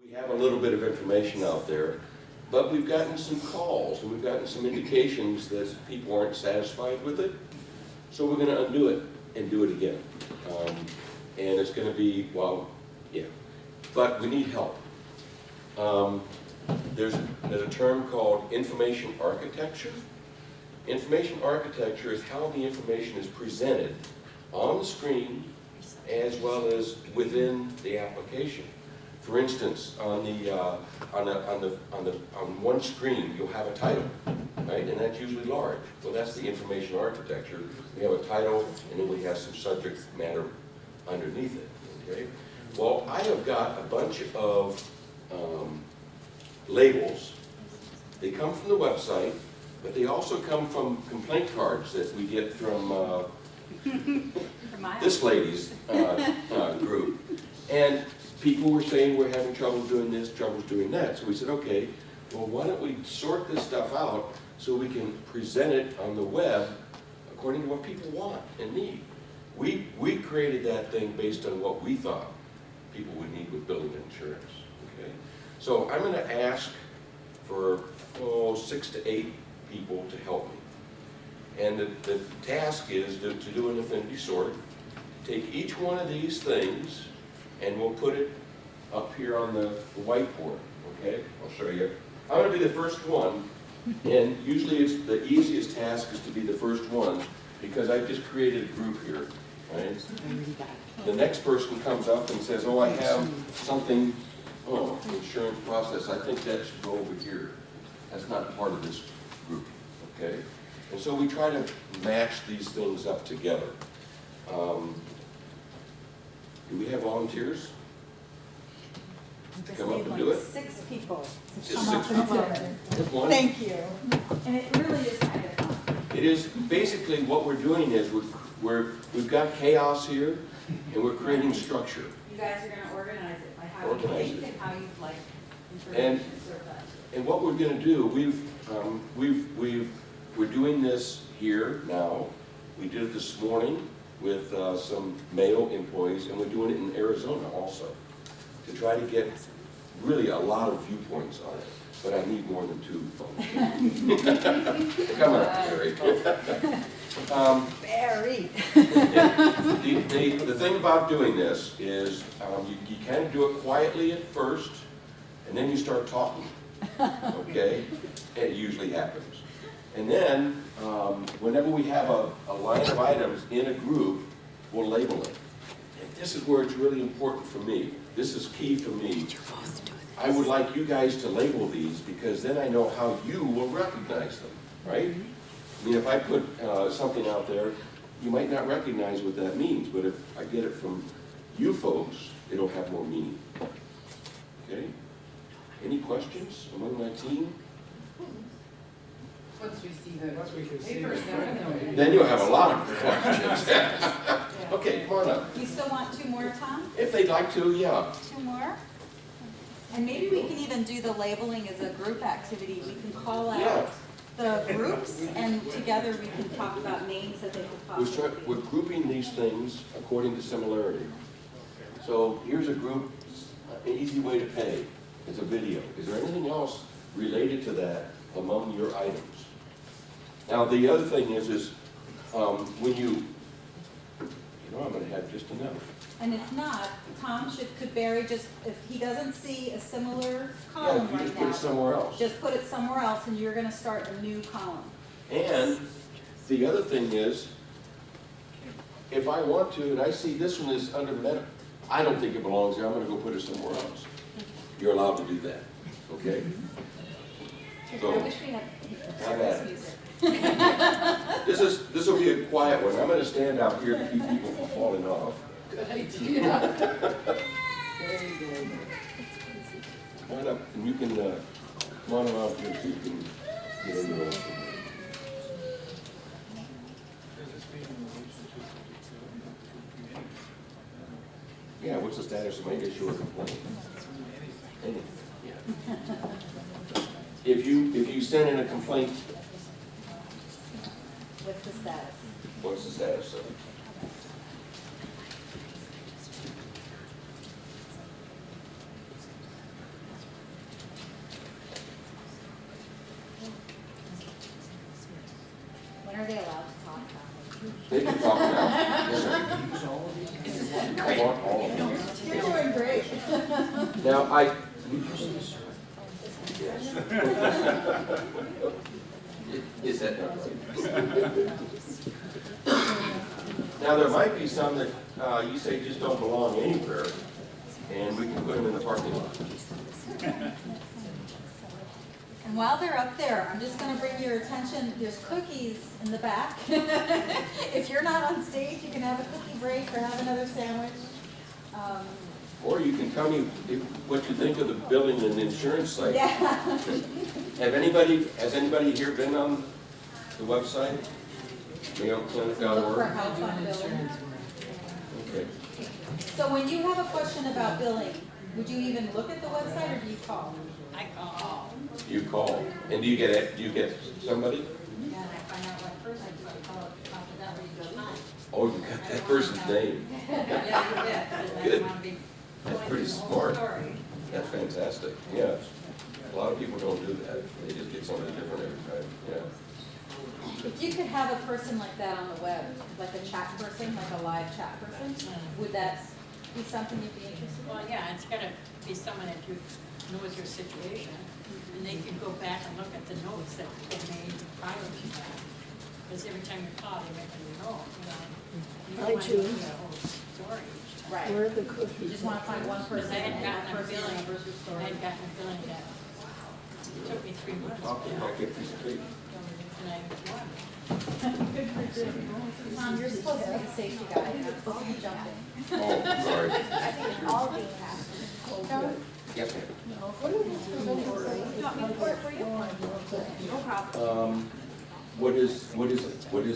We have a little bit of information out there, but we've gotten some calls and we've gotten some indications that people aren't satisfied with it. So we're going to undo it and do it again. And it's going to be, well, yeah, but we need help. There's a term called information architecture. Information architecture is how the information is presented on the screen as well as within the application. For instance, on one screen you'll have a title, right? And that's usually large. Well, that's the information architecture. We have a title, and then we have some subject matter underneath it. Okay. Well, I have got a bunch of labels. They come from the website, but they also come from complaint cards that we get from this lady's group. And people were saying we're having trouble doing this, trouble doing that. So we said, okay, well, why don't we sort this stuff out so we can present it on the web according to what people want and need. We created that thing based on what we thought people would need with building insurance. Okay? So I'm going to ask for 6 to 8 people to help me. And the task is to do an affinity sort. Take each one of these things and we'll put it up here on the whiteboard, okay? I'll show you. I'm going to be the first one, and usually it's the easiest task is to be the first one because I've just created a group here, right? The next person comes up and says, oh, I have something, insurance process, I think that should go over here. That's not part of this group, okay? And so we try to match these things up together. Do we have volunteers to come up and do it? 6 people. Just Come 6 up people? and do it. One? Thank you. And it really is kind of fun. It is, basically what we're doing is we've got chaos here and we're creating structure. You guys are going to organize it by how Organize you think it. and how you'd like information served up. And what we're going to do, we're doing this here now. We did it this morning with some Mayo employees, and we're doing it in Arizona also to try to get really a lot of viewpoints on it. But I need more than 2 folks. Come on, Barry. Very. The thing about doing this is you kind of do it quietly at first, and then you start talking, okay? It usually happens. And then, whenever we have a line of items in a group, we'll label it. And this is where it's really important for me. This is key for me. I would like you guys to label these because then I know how you will recognize them, right? I mean, if I put something out there, you might not recognize what that means, but if I get it from you folks, it'll have more meaning. Okay? Any questions among my team? Once we see the papers, Then you'll have a lot of questions. Okay, come on up. You still want 2 more, Tom? If they'd like to, yeah. 2 more? And maybe we can even do the labeling as a group activity. We can call out the groups, and together we can talk about names that they could possibly be. We're grouping these things according to similarity. So here's a group, an easy way to pay. It's a video. Is there anything else related to that among your items? Now the other thing is when I'm going to have just enough. And if not, Tom could Barry just, if he doesn't see a similar column You right just put now, it somewhere else. just put it somewhere else and you're going to start a new column. And the other thing is, if I want to, and I see this one is under meta, I don't think it belongs there, I'm going to go put it somewhere else. You're allowed to do that, okay? So, I wish we had have at it. music. This will be a quiet one. I'm going to stand out here to keep people from falling off. good idea. Very good. Come on up, and you can come on around here so you can get in there. Yeah, what's the status of my issue or complaint? Any? Yeah. If you send in a complaint, What's the status? what's the status of it? They can talk now. Yes, sir. I want all of them. You're doing great. Now, is that not right? Now, there might be some that you say just don't belong anywhere, and we can put them in the parking lot. And while they're up there, I'm just gonna bring your attention, there's cookies in the back. If you're not on stage, you can have a cookie break or have another sandwich. Or you can tell me what you think of the billing and insurance site. Yeah. Has anybody here been on the website? Look for MayoClinic.org? help on billing. Insurance work. Okay. So when you have a question about billing, would you even look at the website or do you call? I call. You call, and do you get somebody? And I find out what person, so I call it confidentially, you go, hi. Oh, you got that person's name. Yeah, you bet, because I Good. don't want to be That's going pretty through the whole smart. story. That's fantastic, yeah. A lot of people don't do that. They just get somebody different every time, yeah. If you could have a person like that on the web, like a chat person, like a live chat person, would that be something you'd be interested in? Well, yeah, it's gotta be someone that you knows your situation, and they can go back and look at the notes that they made prior to that. Because every time you call, they make a new note, you know. You don't want to do the whole story each time. Right. Where are the You cookies? just wanna find one person Because I had and gotten that a person feeling, remembers your I story. had gotten a feeling that it took me 3 months. I'll get these cake. And I won. Tom, you're supposed to be the safety guy, you're not supposed to be jumping. Oh, sorry. All being happy. Yes, ma'am. No problem. What is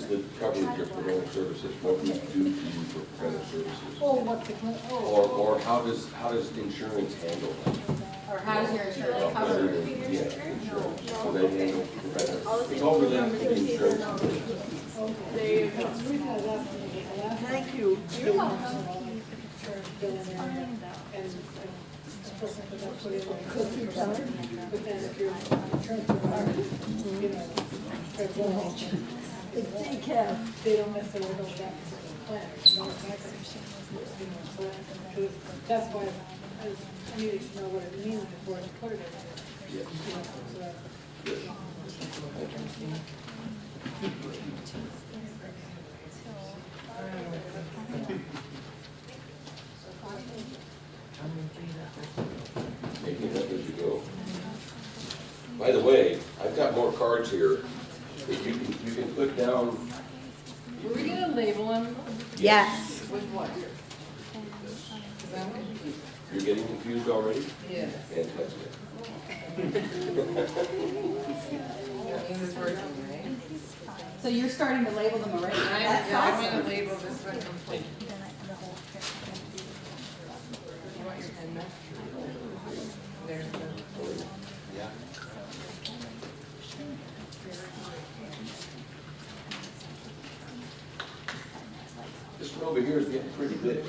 the coverage of preventive services? What we do to you for preventive services? Or how does insurance handle that? Or how does your insurance cover it? Yeah, insurance. So they handle preventive. It's all related to the insurance. Thank you. You're welcome. Cookie jar, but then if you're insurance provider, you know, it's decaf, they don't necessarily know that particular plan. You know, it's not gonna, you know, so that's why I needed to know what it means before I put it in there. Yeah. You know, so that- Making that as you go. By the way, I've got more cards here that you can put down. Were we gonna label them Yes. with what? You're getting confused already? Yes. Fantastic. So you're starting to label them already? That's I'm awesome. gonna label this one complete. You want your pen back? There's the. Yeah. This one over here is getting pretty big.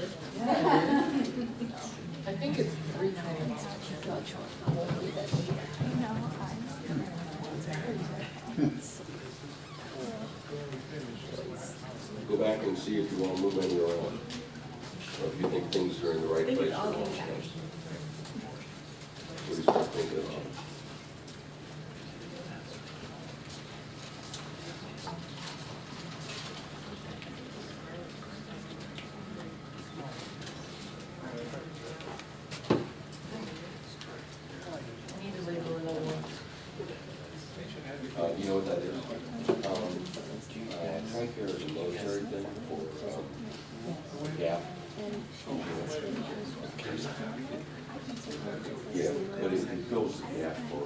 I think it's 3 pennies. Go back and see if you want to move any around. Or if you think things are in the right place. What do you start thinking about? I need to label another one. Do you know what that is? TRICARE is a military thing for, gap. Yeah, but it fills the gap for.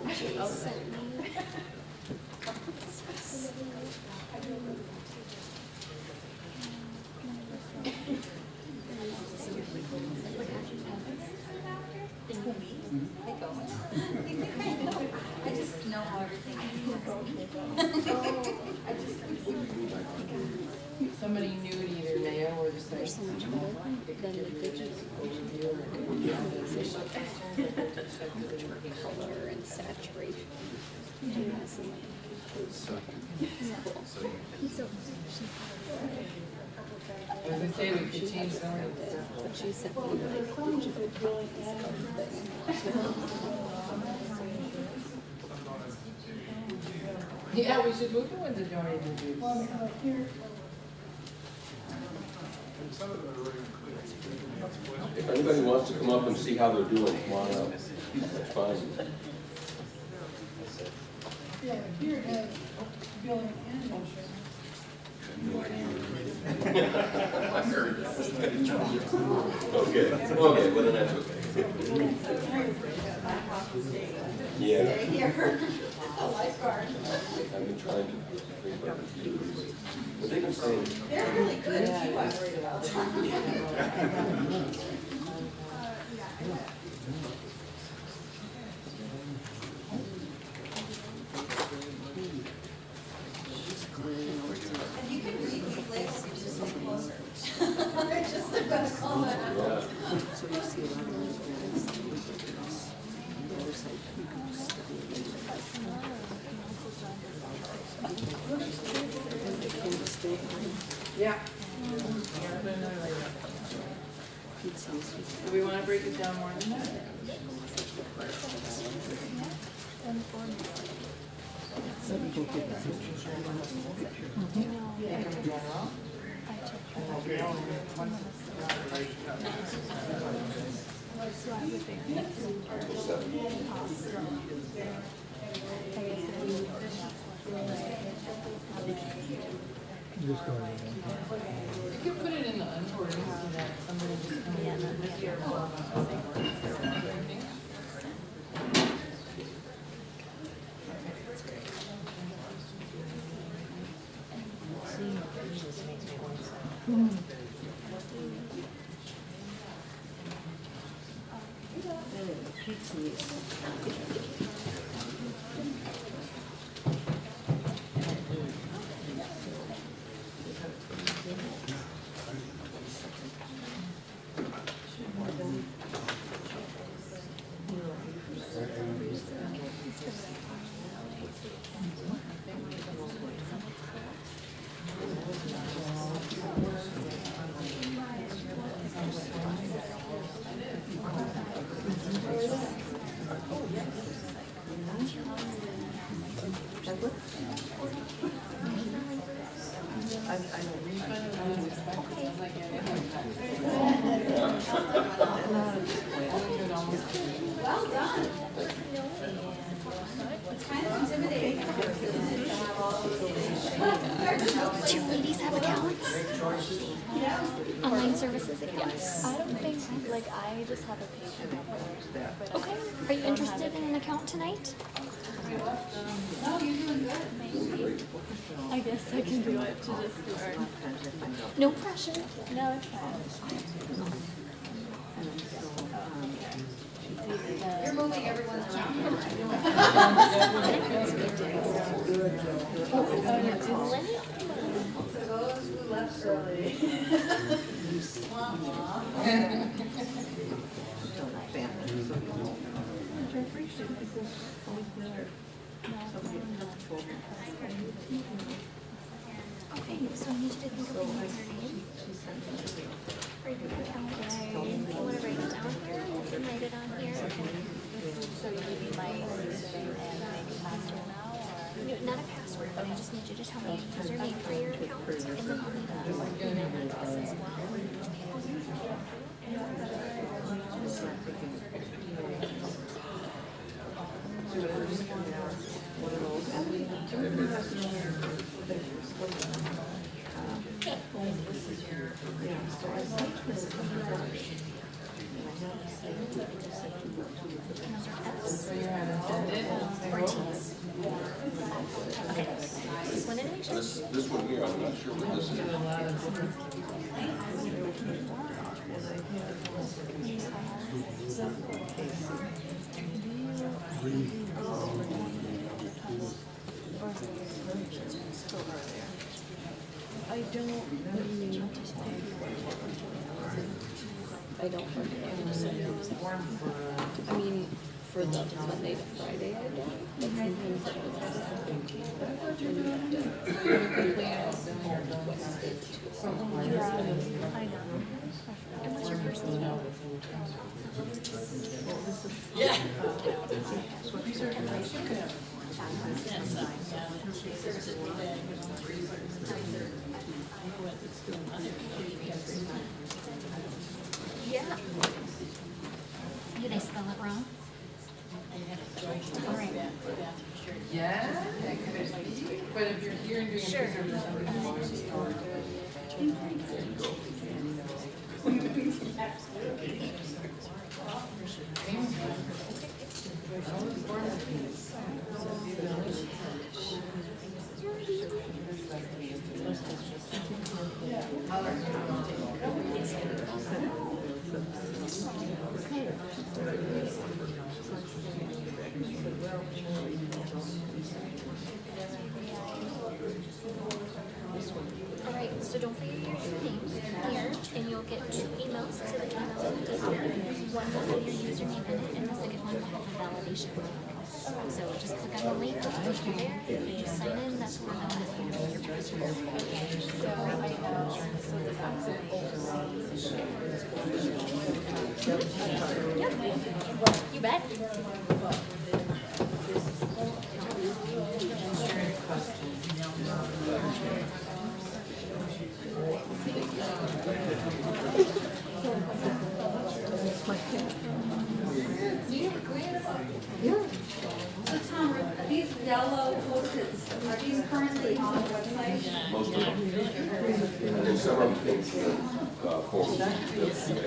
I just know how everything Somebody new to either Mayo or the site. It could give you just an overview or it could give you Color and saturation. As I say, we could change zoning. But she sent me Well, like, there's some that really add. Yeah, we should move the ones that don't even do. Well, here, If anybody wants to come up and see how they're doing, come on up. That's fine. yeah, here has billing and insurance. Okay, well then that's okay. Yeah. Stay here. A lifeguard. I've been trying to think about this. But they can say, They're really good if you are worried about them. And you can read these labels if you just look closer. Just like gonna call that out. yeah. so you see a lot of those guys, the other side, you can study it. Yeah. Do we want to break it down more than that? You can put it in the unordinance so that somebody just comes in this year. Well done. It's kind of intimidating. Do you ladies have accounts? Online services accounts? I don't think, like, I just have a patient number. Okay. Are you interested in an account tonight? No, you're doing good. I guess I can do it to just learn. No pressure. No, it's fine. You're moving everyone around. So those who left early. Okay, so I need you to think of a username. Are you good with account? You want to write it down here? You can write it on here. So you give me my username and maybe password now, or? No, not a password, but I just need you to tell me a username for your account, and then I'll need a email address as well. So you had intended? Ortiz. Okay, this one in each. This one here, I'm not sure what this is. A lot of different. I don't, I don't, I mean, For the Monday to Friday, I don't. But sometimes it was Yeah, I know. And what's your first name? Yeah. Yeah. Did I spell it wrong? All right. Yeah, but if you're here and doing Sure. All right, so don't forget your name here, and you'll get 2 emails to the email. One will have your username in it, and the second one will have a validation link. So just click on the link, click there, and just sign in. That's where they'll ask you to make your password. So I know. So the box is Yep. You bet. So Tom, are these yellow post-its, are these currently on the website? Most of them. And then some of them came through forms. No, it's sort of.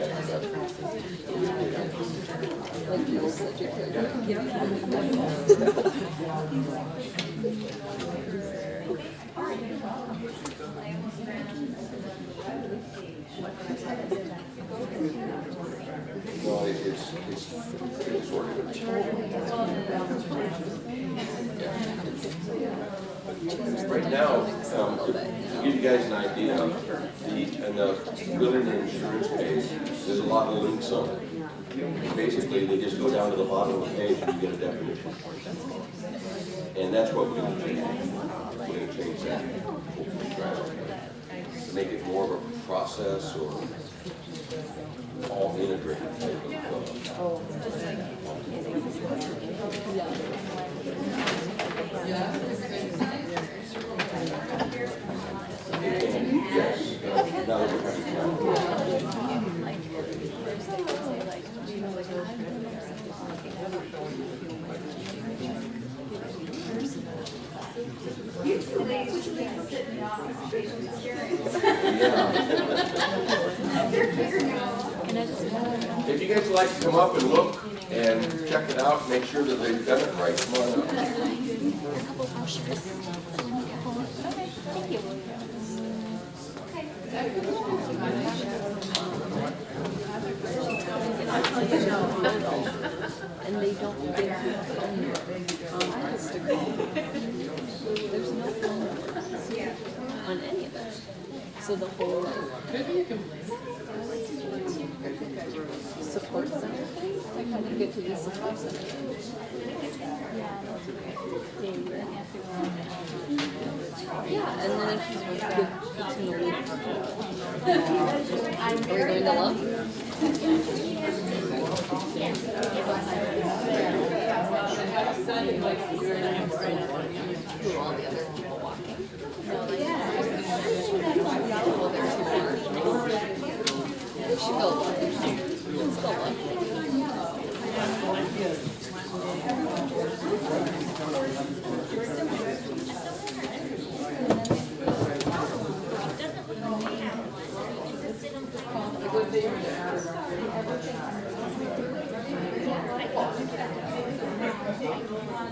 Right now, to give you guys an idea, in the building and insurance page, there's a lot of links on it. Basically, they just go down to the bottom of the page and you get a definition. And that's what we're going to change. We're going to change that. To make it more of a process or all integrated type of. Yes, now that we're having If you guys would like to come up and look and check it out, make sure that they've done it right, come on up. A couple brochures. Okay, thank you. and they don't give you a phone number on us to call. There's no phone number on any of it. So the whole support center thing, like how do you get to the support center? Yeah, and then if you want to give it to the lead. Are we going to love? Who are all the other people walking? No, they we should go look. Let's go look.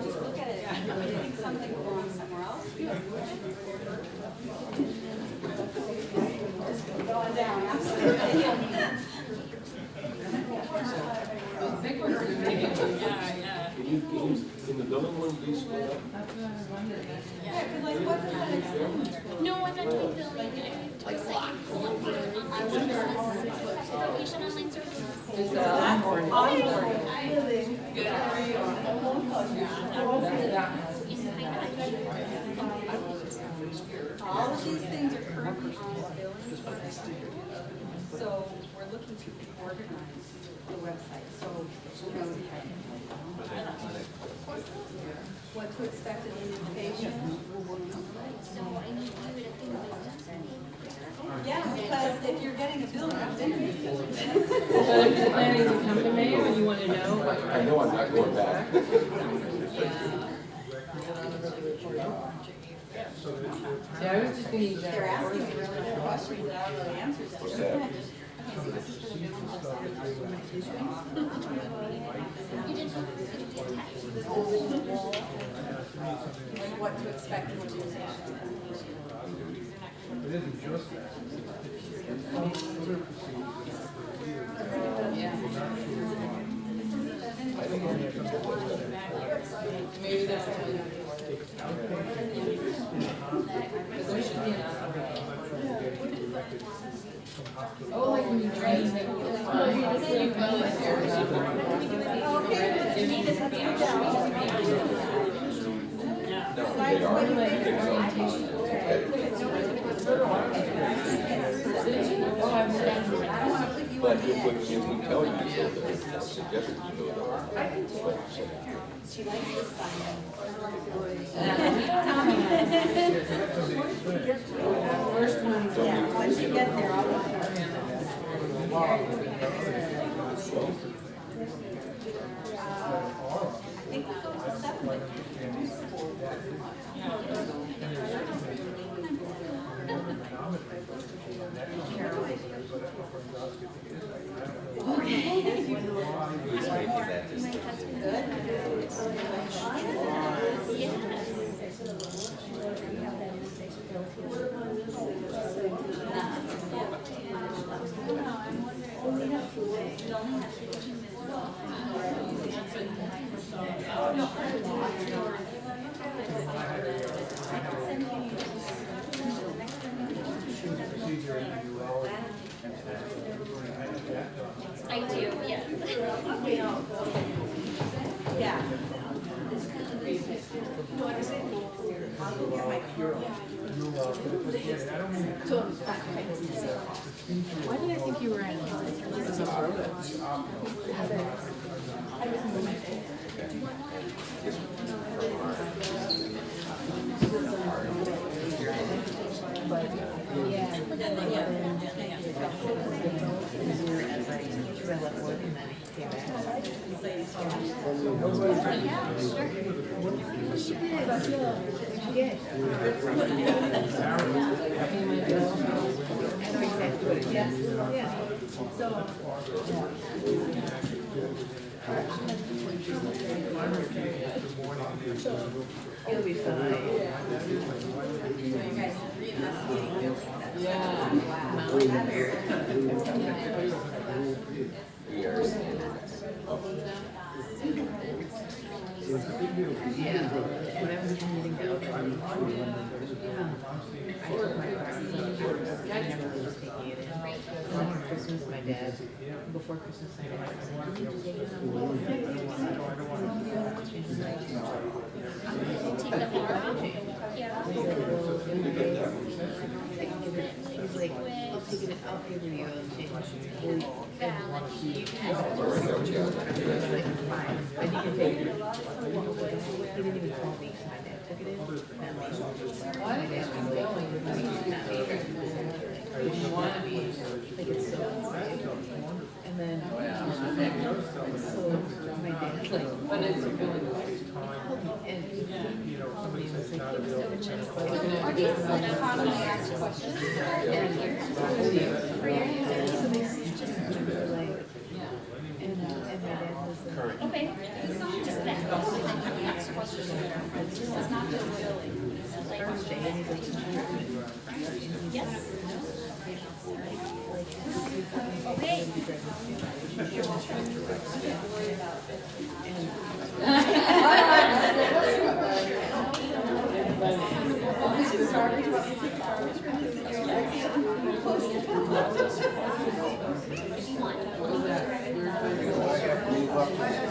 Just look at it. I think something wrong somewhere else. Going down, absolutely. Can the building one please go up? Yeah, because like, what does that explain? No, I'm not doing billing. I'm certification online services. That's onboarding. All of these things are currently on the billing website. So we're looking to reorganize the website, so, you know, what to expect in the invitation. So I need you to think of Yeah, because if you're getting a bill, that's in it. But if you're planning to come to Mayo and you want to know what. I know I'm not going back. Yeah, I was just thinking They're that. asking me really good questions that I don't know the answers to. What's that? Okay, so this is for the business standards. Like what to expect in the presentation. It isn't just that. Maybe that's what there should be an oh, like when you train people. But if we tell you to go there, it's suggested you go there. She likes this sign. First one. Yeah, once you get there, I'll let her. I think we go to 7. I do, yes. Yeah. Why did I think you were in? It'll be fine. Yeah. Yeah, whenever the meeting goes. I told my I never was taking it in. Christmas, my dad, before Christmas, I dad said, "You need to take it on." Take the floor off? Yeah. He's like, I'll take it, I'll give you a change. Valid. You can have it. I'm like, fine, but you can take it. He didn't even call me, so my dad took it in. Well, I think it's been going, but not me. You want to be, like, it's so quiet. And then, so my dad's like, but it's really and he called me and was like, give us a chance. Are these like commonly asked questions? For your users. And my dad was like, Okay, just that. Next question. It's not just billing. Thursday, and he's like, Yes. okay.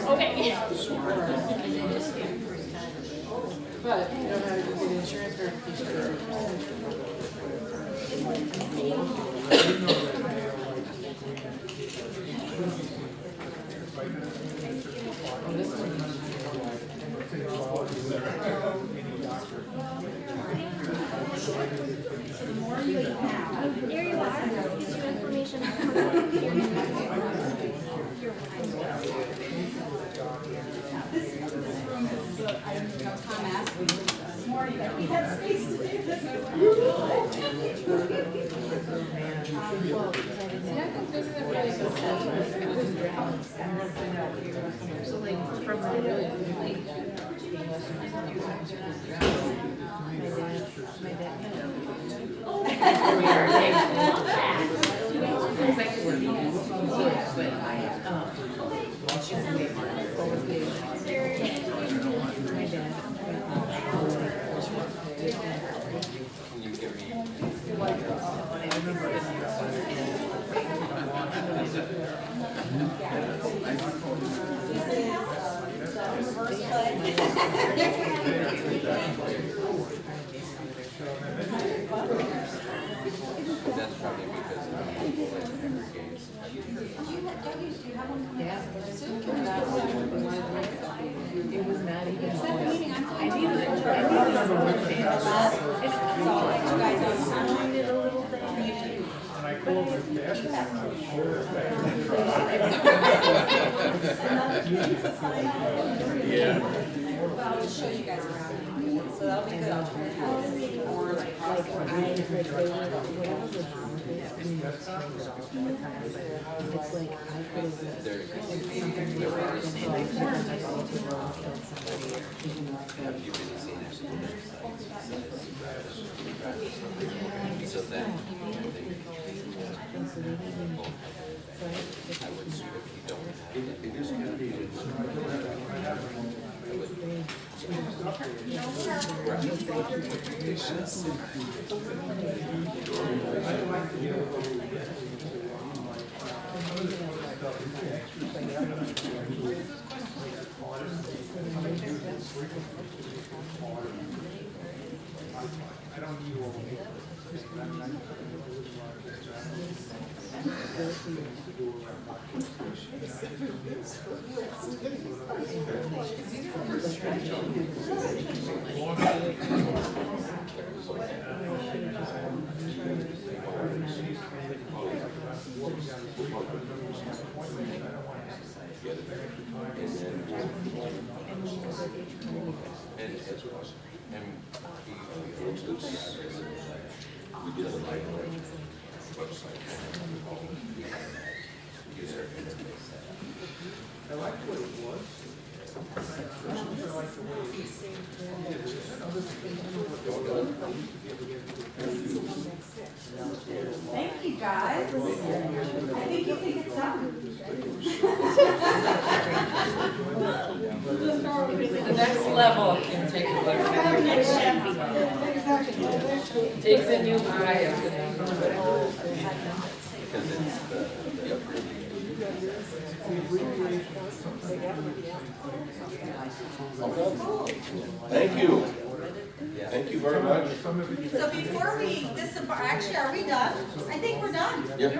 Okay. But you don't have to get insurance verification. Oh, this Here you are. Get your information. Tom asked me this morning if he had space to do this. So like from my really like my That's probably because people in every games. It was not even. I needed it. So I'll let you guys know. I did a little thing. But I'll just show you guys around. So that'll be good. I'll try to have it more like It's like I could So that, I would, if you don't have it, It is kind of we did a light website. User interface. I liked what it was. I liked the way Thank you, guys. I think you think it's done. the next level can take a look. Takes a new eye. Because it's the upgrade. Thank you. Thank you very much. So before we disembark, actually, are we done? I think we're done. Yep.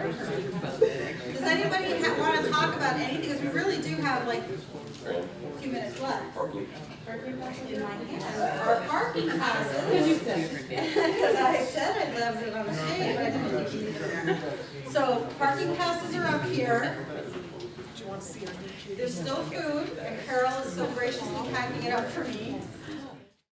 Does anybody want to talk about anything? Because we really do have like a few minutes left. Parking. In my hand. Our parking passes. Because I said I left it on the stage, but I didn't think you needed it there. So parking passes are up here. There's still food, and Carol is so graciously packing it up for me.